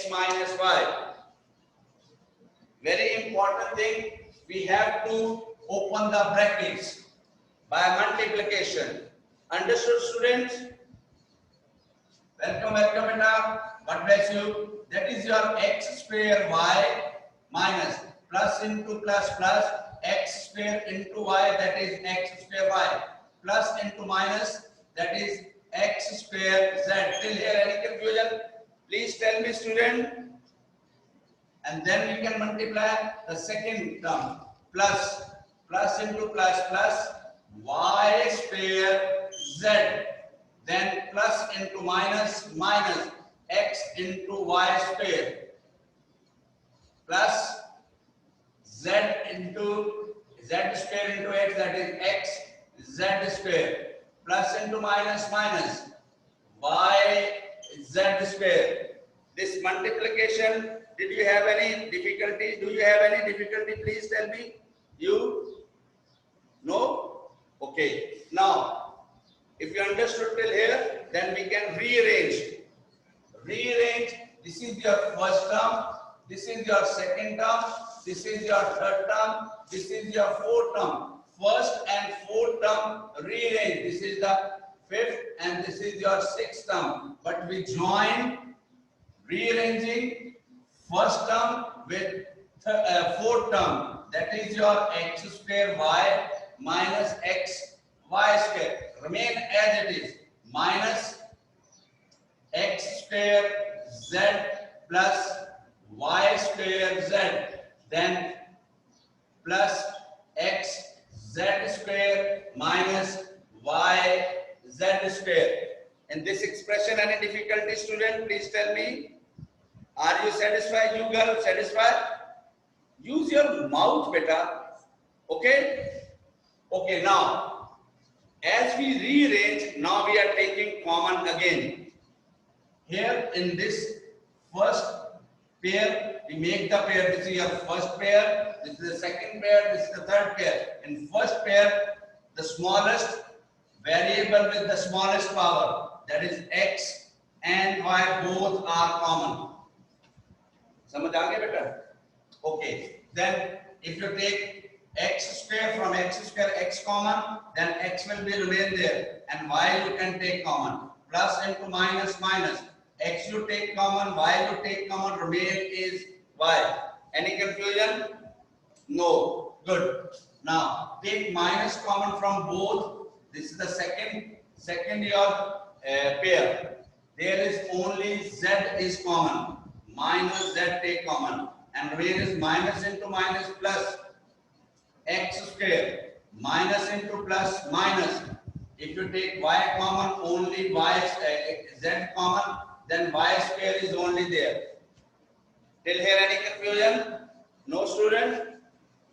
minus y. Very important thing, we have to open the brackets by multiplication. Understood, students? Welcome, welcome, beta. God bless you. That is your x square y minus plus into plus plus x square into y, that is x square y, plus into minus, that is x square z. Till here any confusion? Please tell me, student. And then we can multiply the second term, plus into plus plus y square z, then plus into minus x into y square, plus z into z square into x, that is x z square, plus into minus y z square. This multiplication, did you have any difficulty? Do you have any difficulty? Please tell me. You? No? Okay. Now, if you understood till here, then we can rearrange. This is your first term, this is your second term, this is your third term, this is your fourth term. First and fourth term rearrange. This is the fifth and this is your sixth term. But we join rearranging first term with fourth term, that is your x square y minus x y square, remain as it is, minus x square z plus y square z, then plus x z square minus y z square. In this expression, any difficulty, student? Please tell me. Are you satisfied, you girl? Satisfied? Use your mouth, beta. Okay? Okay, now, as we rearrange, now we are taking common again. Here in this first pair, we make the pair. This is your first pair, this is the second pair, this is the third pair. In first pair, the smallest variable with the smallest power, that is x and y, both are common. समझ आ गया बेटा? Okay. Then if you take x square, from x square x common, then x will be remain there, and y you can take common. Plus into minus, x you take common, y you take common, remain is y. Any confusion? No. Good. Now take minus common from both. This is the second your pair. There is only z is common. Minus z take common, and remain is minus into minus plus x square, minus into plus minus. If you take y common, only y z common, then y square is only there. Till here any confusion? No, student?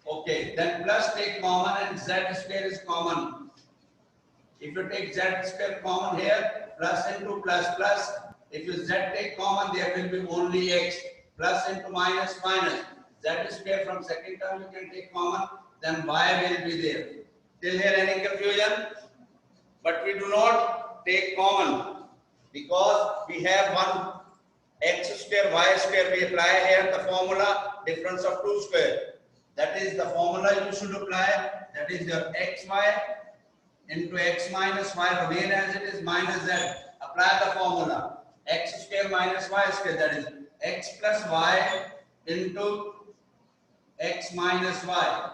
Okay, then plus take common and z square is common. If you take z square common here, plus into plus plus. If you z take common, there will be only x, plus into minus, z square from second term you can take common, then y will be there. Till here any confusion? But we do not take common because we have one x square, y square. We apply here the formula difference of 2 square. That is the formula you should apply. That is your xy into x minus y, remain as it is, minus z. Apply the formula. X square minus y square, that is x plus y into x minus y.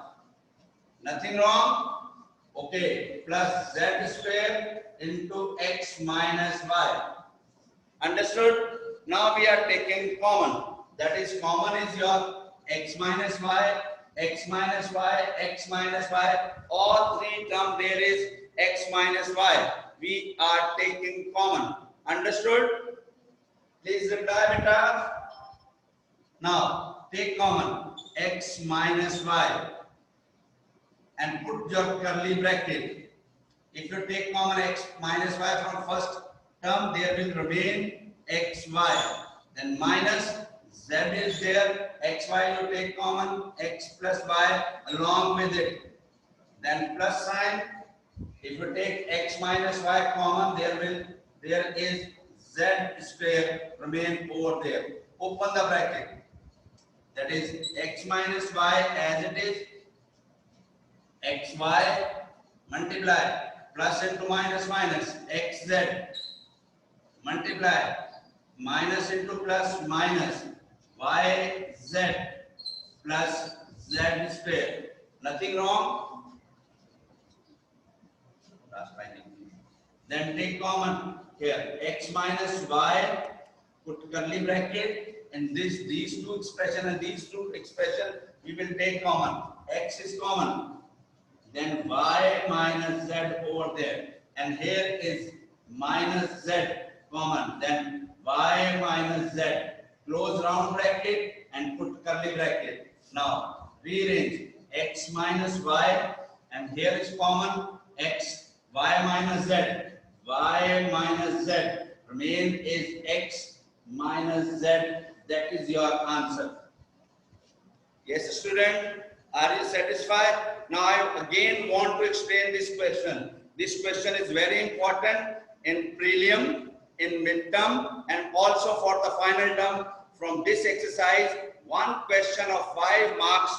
Nothing wrong? Okay. Plus z square into x minus y. Understood? Now we are taking common. That is common is your x minus y, x minus y, x minus y. All three terms there is x minus y. We are taking common. Understood? Please reply, beta. Now take common x minus y and put your curly bracket. If you take common x minus y from first term, there will remain xy. Then minus z is there, xy you take common, x plus y along with it. Then plus sign. If you take x minus y common, there is z square remain over there. open the bracket, that is x minus y as it is, xy multiply plus into minus minus xz multiply minus into plus minus yz plus z square. Nothing wrong. Then take common here x minus y, put curly bracket, and these two expression and these two expression we will take common. X is common. Then y minus z over there, and here is minus z common. Then y minus z, close round bracket and put curly bracket. Now rearrange x minus y, and here is common x, y minus z, y minus z remain is x minus z. That is your answer. Yes, student, are you satisfied? Now I again want to explain this question. This question is very important in prelim, in midterm, and also for the final term. From this exercise, one question of 5 marks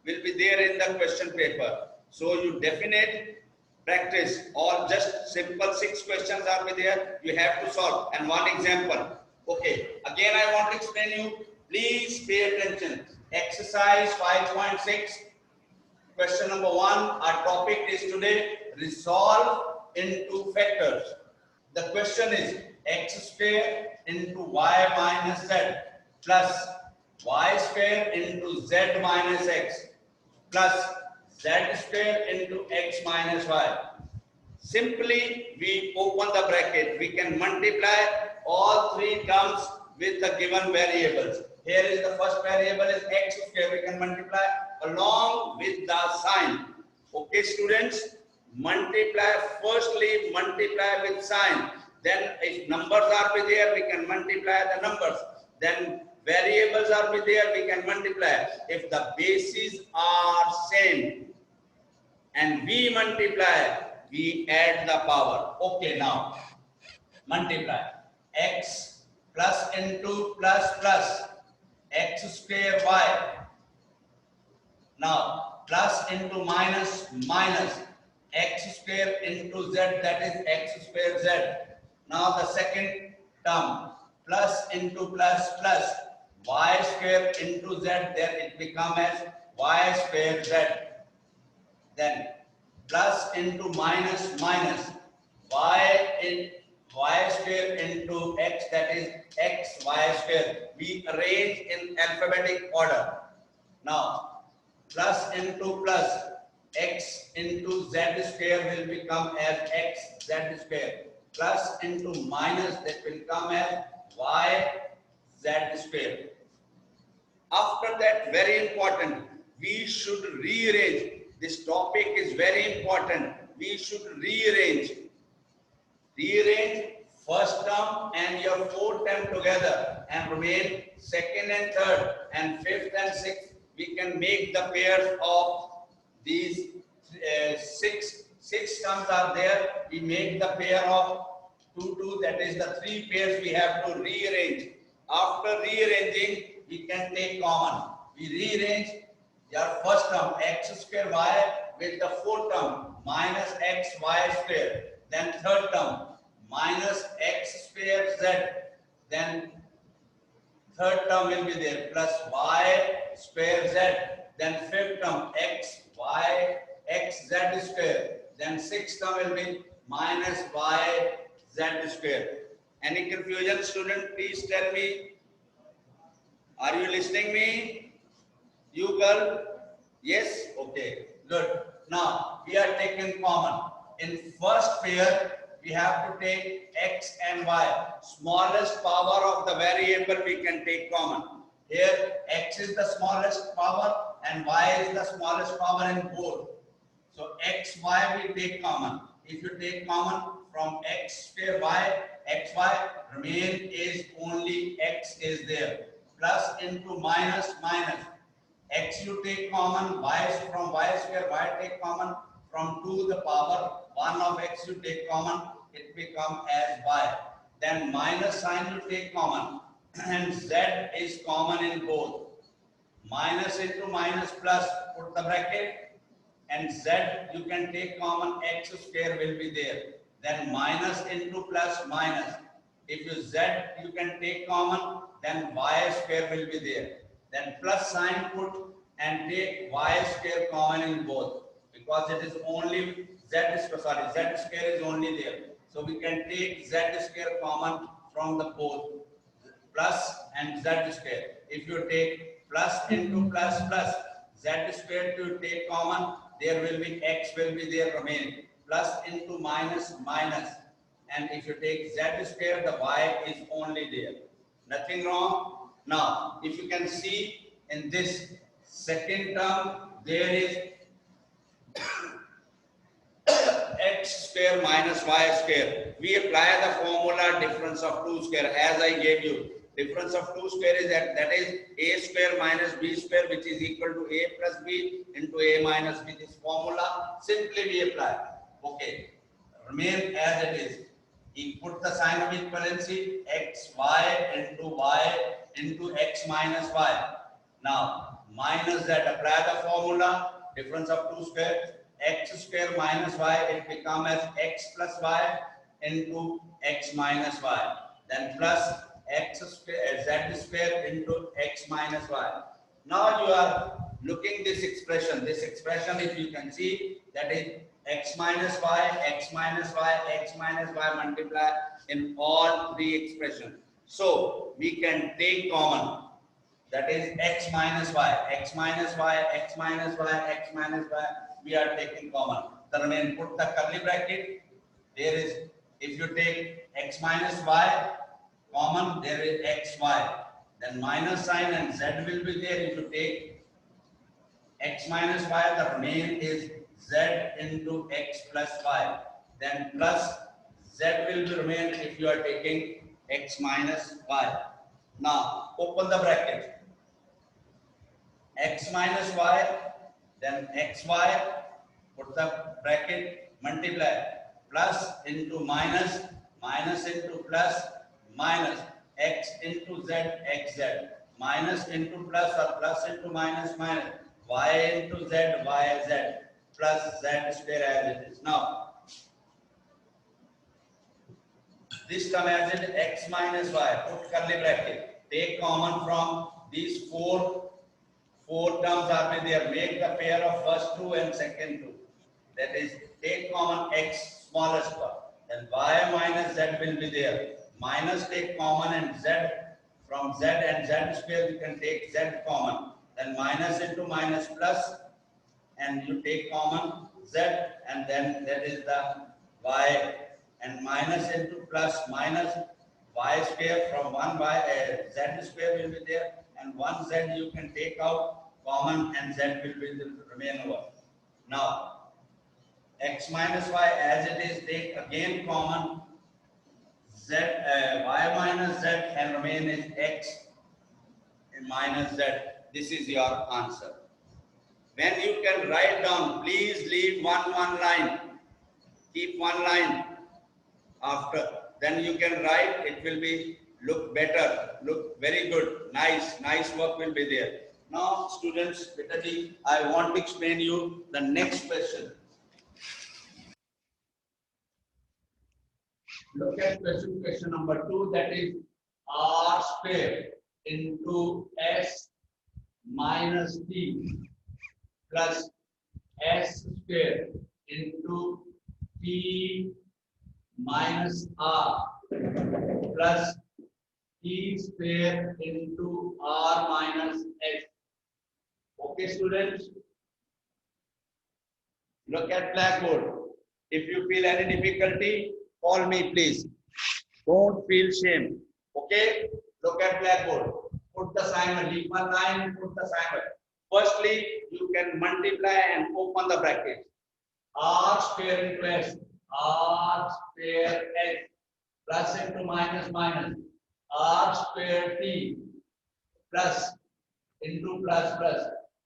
will be there in the question paper. So you definitely practice. All just simple 6 questions are be there. You have to solve, and one example. Okay, again I want to explain you. Please pay attention. Exercise 5.6. Question number 1. Our topic is today resolve into factors. The question is x square into y minus z plus y square into z minus x plus z square into x minus y. Simply we open the bracket. We can multiply all 3 terms with the given variables. Here is the first variable is x square. We can multiply along with the sign. Okay, students, multiply. Firstly, multiply with sign. Then, if numbers are be there, we can multiply the numbers. Then, variables are be there, we can multiply. If the bases are same and we multiply, we add the power. Okay, now multiply x plus into plus plus x square y. Now plus into minus minus x square into z, that is x square z. Now the second term plus into plus plus y square into z, then it becomes as y square z. Then plus into minus minus y square into x, that is x y square. We arrange in alphabetic order. Now plus into plus x into z square will become as x z square, plus into minus that will come as y z square. After that, very important, we should rearrange. This topic is very important. We should rearrange first term and your fourth term together and remain second and third and fifth and sixth. We can make the pairs of these six terms are there. We make the pair of 2, 2, that is the 3 pairs we have to rearrange. After rearranging, we can take common. We rearrange your first term x square y with the fourth term minus x y square. Then third term minus x square z. Then third term will be there plus y square z. Then fifth term x y x z square. Then sixth term will be minus y z square. Any confusion, student? Please tell me. Are you listening me? You girl? Yes? Okay. Good. Now we are taking common. In first pair, we have to take x and y. Smallest power of the variable we can take common. Here x is the smallest power and y is the smallest power in both. So x, y we take common. If you take common from x square y, x, y remain is only x is there. Plus into minus minus. X you take common, y from y square, y take common, from 2 the power 1 of x you take common, it become as y. Then minus sign you take common. and z is common in both. Minus into minus plus, put the bracket, and z you can take common, x square will be there. Then minus into plus minus. If you z you can take common, then y square will be there. Then plus sign put and take y square common in both, because it is only z square is only there. So we can take z square common from the both, plus and z square. If you take plus into plus plus, z square to take common, there will be x will be there remaining. Plus into minus minus, and if you take z square, the y is only there. Nothing wrong. Now, if you can see in this second term, there is x square minus y square. We apply the formula difference of two square as I gave you. Difference of two square is that is a square minus b square, which is equal to a plus b into a minus b. This formula simply we apply. Okay, remain as it is. You put the sign of equivalency, x y into x minus y. Now minus that, apply the formula difference of two square. X square minus y, it become as x plus y into x minus y. Then plus x square z square into x minus y. Now you are looking this expression. This expression, if you can see, that is x minus y, x minus y, x minus y multiply in all three expressions. So we can take common. That is x minus y, x minus y, x minus y, x minus y. We are taking common. The remain, put the curly bracket. There is, if you take x minus y common, there is x y. Then minus sign and z will be there. If you take x minus y, the remain is z into x plus y. Then plus z will be remain if you are taking x minus y. Now open the bracket. X minus y, then xy, put the bracket, multiply, plus into minus, minus into plus, minus, x into z, xz, minus into plus or plus into minus, minus, y into z, yz, plus z square as it is. Now, this term as it x minus y, put curly bracket, take common from these four terms are there. Make the pair of first two and second two. That is, take common x smallest one. Then y minus z will be there. Minus take common and z, from z and z square you can take z common. Then minus into minus plus, and you take common z, and then that is the y, and minus into plus minus y square, from 1 by z square will be there, and 1 z you can take out common and z will be the remain over. Now x minus y as it is, take again common z, y minus z, and remain is x minus z. This is your answer. When you can write down, please leave one line. Keep one line after. Then you can write. It will be look better, look very good, nice work will be there. Now, students, I want to explain you the next question. Look at question number 2. That is r square into s minus t plus s square into t minus r plus t square into r minus s. Okay, students? Look at blackboard. If you feel any difficulty, call me, please. Don't feel shame. Okay? Look at blackboard. Put the assignment. Leave one line, put the assignment. Firstly, you can multiply and open the bracket. R square into s. R square s. Plus into minus minus. R square t. Plus into plus plus.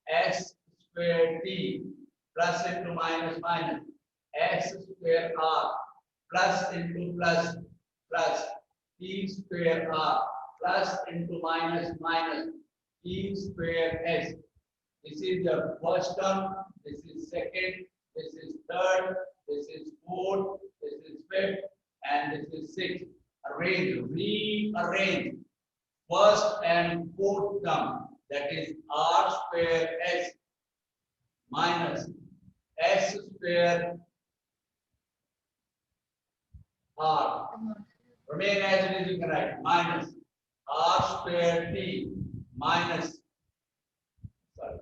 S square t. Plus into minus minus. S square r. Plus into plus plus t square r plus into minus minus t square s. This is the first term, this is second, this is third, this is fourth, this is fifth, and this is sixth. Arrange, rearrange first and fourth term, that is r square s minus s square r. Remain as it is, you can write minus r square t minus, sorry,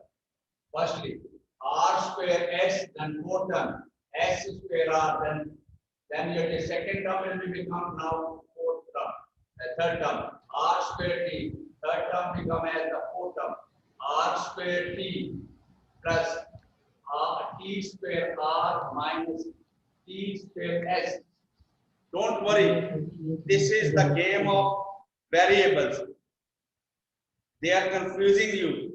firstly r square s, then fourth term s square r, then your second term will become now fourth term, third term r square t, third term become as the fourth term r square t plus t square r minus t square s. Don't worry, this is the game of variables. They are confusing you.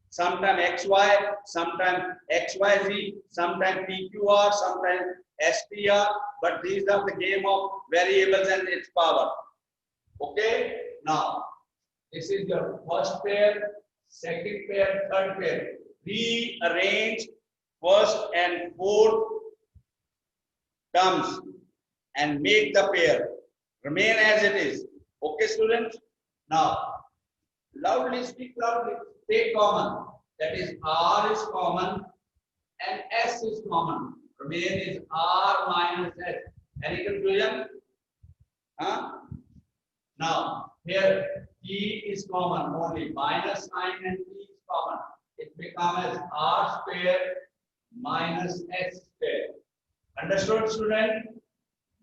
Sometimes xy, sometimes xyz, sometimes pqr, sometimes str, but these are the game of variables and its power. Okay? Now, this is your first pair, second pair, third pair. Rearrange first and fourth terms and make the pair remain as it is. Okay, students? Now, loudly speak loudly. Take common. That is R is common and S is common. Remain is R minus S. Any confusion? Huh? Now, here T is common only. Minus sign and T is common. It becomes as R square minus S square. Understood, student?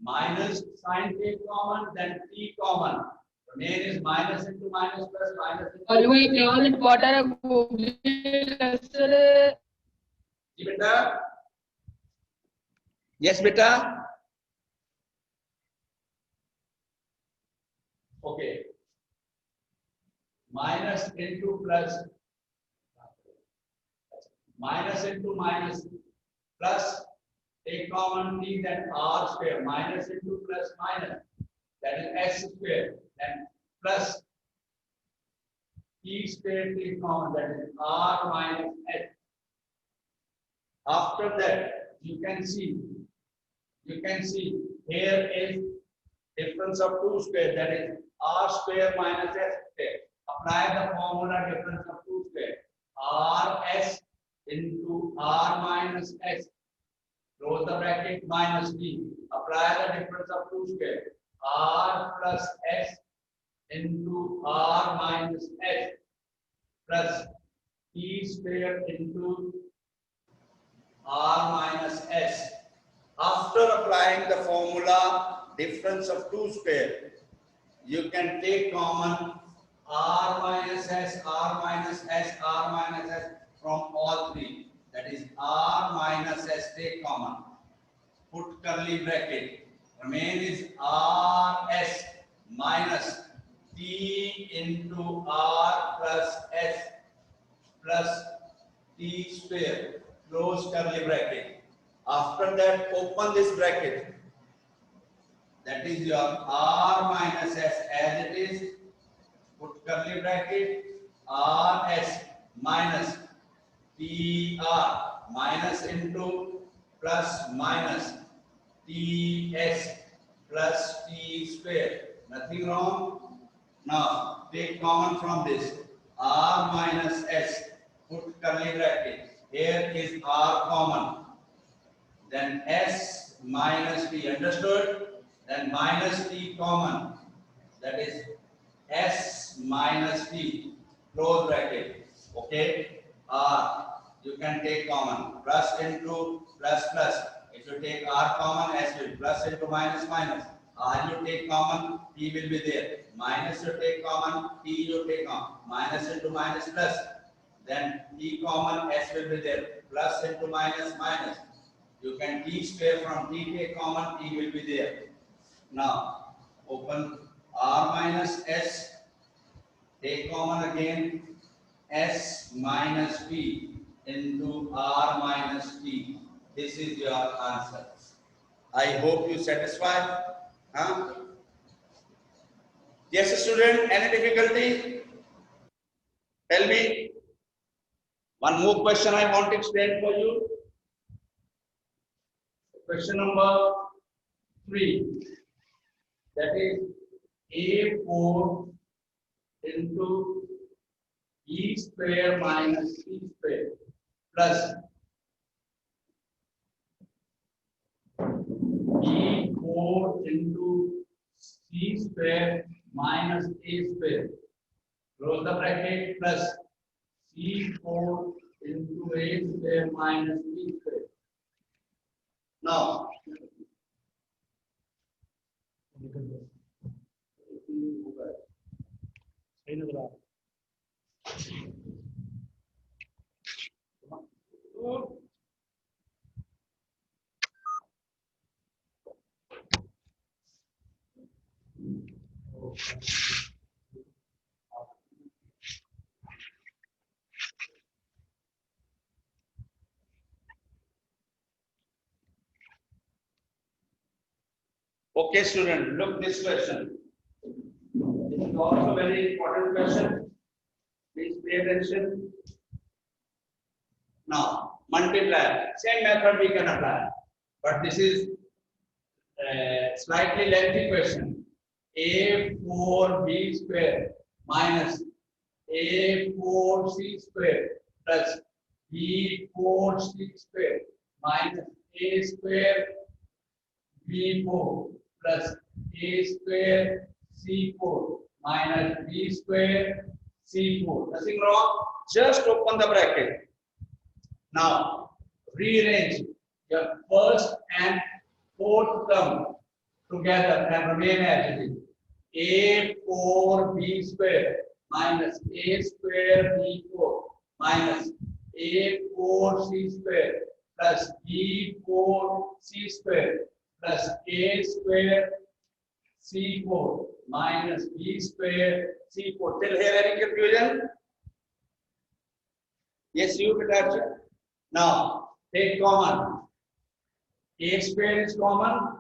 Minus sign take common, then T common. Remain is minus into minus plus minus into beta. Yes, beta. Okay. Minus into plus. Minus into minus plus. Take common T, then R square. Minus into plus minus. That is S square. Then plus T square take common. That is R minus S. After that, you can see here is difference of 2 square, that is R square minus S square. Apply the formula difference of 2 square. RS into R minus S. Close the bracket minus T. Apply the difference of 2 square. R plus S into R minus S plus T square into R minus S. After applying the formula difference of 2 square, you can take common R minus S, R minus S, R minus S from all three. That is R minus S, take common. Put curly bracket. Remain is RS minus T into R plus S plus T square. Close curly bracket. After that, open this bracket. That is your R minus S as it is. Put curly bracket. RS minus TR minus into plus minus TS plus T square. Nothing wrong. Now take common from this. R minus S. Put curly bracket. Here is R common. Then S minus T. Understood? Then minus T common. That is S minus T. Close bracket. Okay? R. You can take common. Plus into plus plus. If you take R common, S will plus into minus minus. R you take common, T will be there. Minus you take common, T you take common. Minus into minus plus. Then T common, S will be there. Plus into minus minus. You can T square from T take common, T will be there. Now open R minus S. Take common again. S minus P into R minus T. This is your answer. I hope you satisfied. Huh? Yes, student, any difficulty? Tell me. One more question I want to explain for you. Question number 3. That is A4 into E square minus C square plus E4 into C square minus A square. Close the bracket plus C4 into A square minus B square. Now, okay, student, look this question. This is also very important question. Please pay attention. Now, multiply. Same method we can apply, but this is slightly lengthy question. A4B square minus A4C square plus B4C square minus A square B4 plus A square C4 minus B square C4. Nothing wrong. Just open the bracket. Now, rearrange your first and fourth term together and remain as it is. A4B square minus A square B4 minus A4C square plus B4C square plus A square C4 minus B square C4. Till here any confusion? Yes, you could answer. Now, take common. A square is common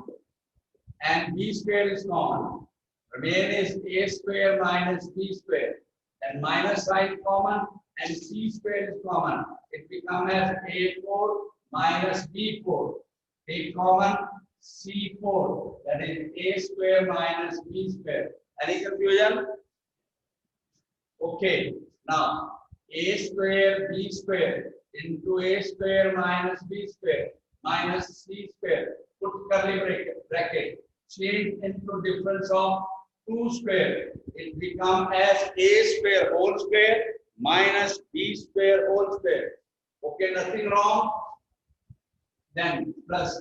and B square is common. Remain is A square minus B square. And minus sign common and C square is common. It becomes as A4 minus B4. Take common C4. That is A square minus B square. Any confusion? Okay. Now, A square B square into A square minus B square minus C square. Put curly bracket. Change into difference of 2 square. It becomes as A square whole square minus B square whole square. Okay, nothing wrong. Then plus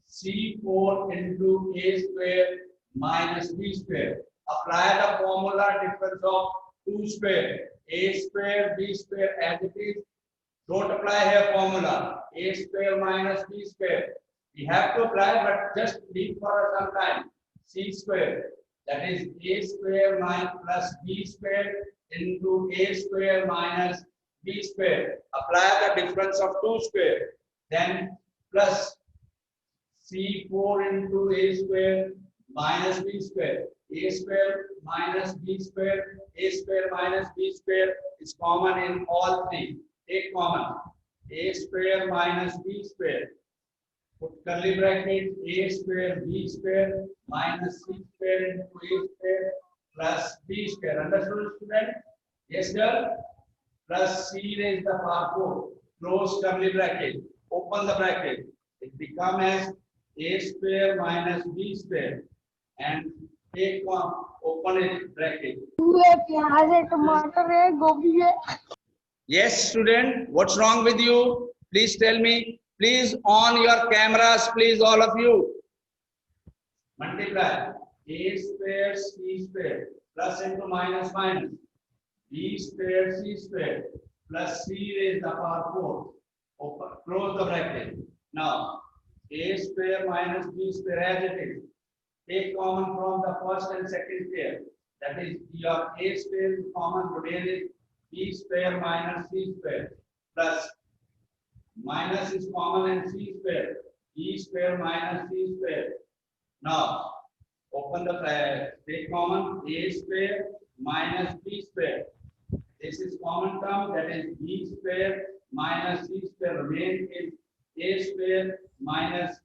C4 into A square minus B square. Apply the formula difference of 2 square. A square B square as it is. Don't apply here formula. A square minus B square. We have to apply, but just leave for some time. C square. That is A square minus plus B square into A square minus B square. Apply the difference of 2 square. Then plus C4 into A square minus B square. A square minus B square. A square minus B square is common in all three. Take common. A square minus B square. Put curly bracket. A square B square minus C square into A square plus B square. Understood, student? Yes, sir. Plus C raised the power 4. Close curly bracket. Open the bracket. It becomes as A square minus B square. And take open it bracket. Yes, student. What's wrong with you? Please tell me. Please on your cameras, please, all of you. Multiply. A square C square plus into minus minus. B square C square plus C raised the power 4. Open. Close the bracket. Now, A square minus B square as it is. Take common from the first and second pair. That is, your A square is common, remain is B square minus C square plus minus is common and C square. B square minus C square. Now, Open the take common a square minus b square. This is common term, that is b square minus c square. Remain is a square minus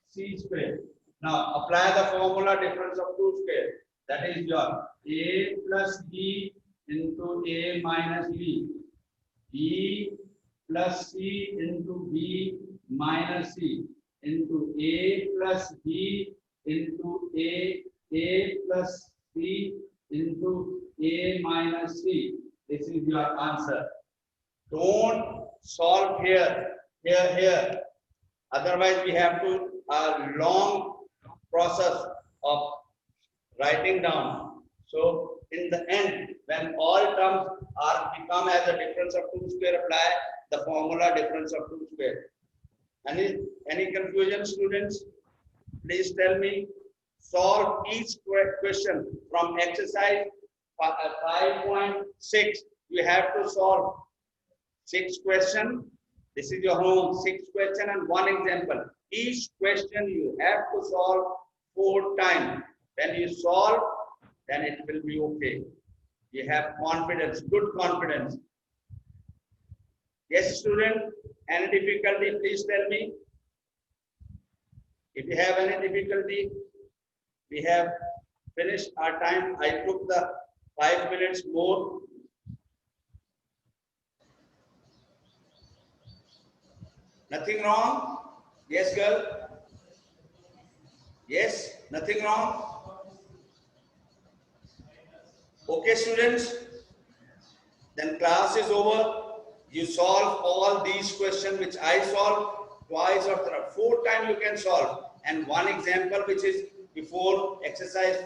c square. Now apply the formula difference of two square. That is your a plus b into a minus b. B plus c into b minus c into a plus b into a plus c into a minus c. This is your answer. Don't solve here. Otherwise, we have to a long process of writing down. So in the end, when all terms are become as a difference of two square, apply the formula difference of two square. Any confusion, students? Please tell me. Solve each question from exercise 5.6. You have to solve 6 questions. This is your home. 6 questions and 1 example. Each question you have to solve 4 times. When you solve, then it will be okay. You have confidence, good confidence. Yes, student, any difficulty, please tell me. If you have any difficulty, we have finished our time. I took the 5 minutes more. Nothing wrong? Yes, girl? Yes, nothing wrong? Okay, students? Then class is over. You solve all these questions which I solved twice or 4 times you can solve. And one example which is before exercise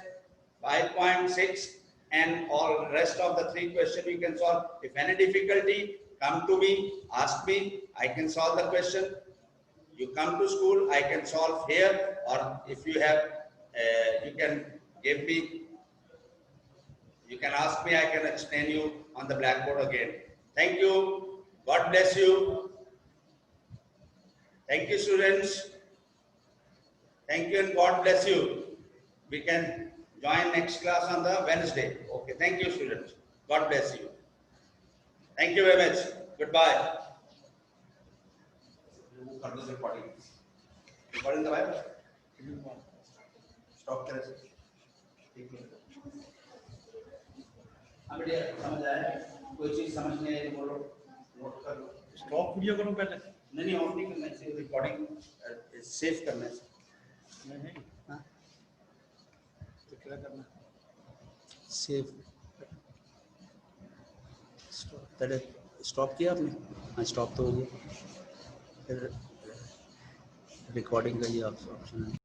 5.6 and all rest of the 3 questions you can solve. If any difficulty, come to me, ask me, I can solve the question. You come to school, I can solve here, or if you have, you can give me, you can ask me, I can explain you on the blackboard again. Thank you. God bless you. Thank you, students. Thank you and God bless you. We can join next class on the Wednesday. Okay, thank you, students. God bless you. Thank you very much. Goodbye. Recording. Recording the Bible. Stop करें. अब ये समझ आया? कोई चीज समझ नहीं आई तो बोलो. नोट कर लो. स्टॉप वीडियो करो पहले. नहीं ऑन नहीं करना है. रिकॉर्डिंग सेव करना है. नहीं. हाँ. तो क्या करना? सेव. पहले स्टॉप किया आपने? हाँ स्टॉप तो हो गया. फिर रिकॉर्डिंग का ये ऑप्शन है.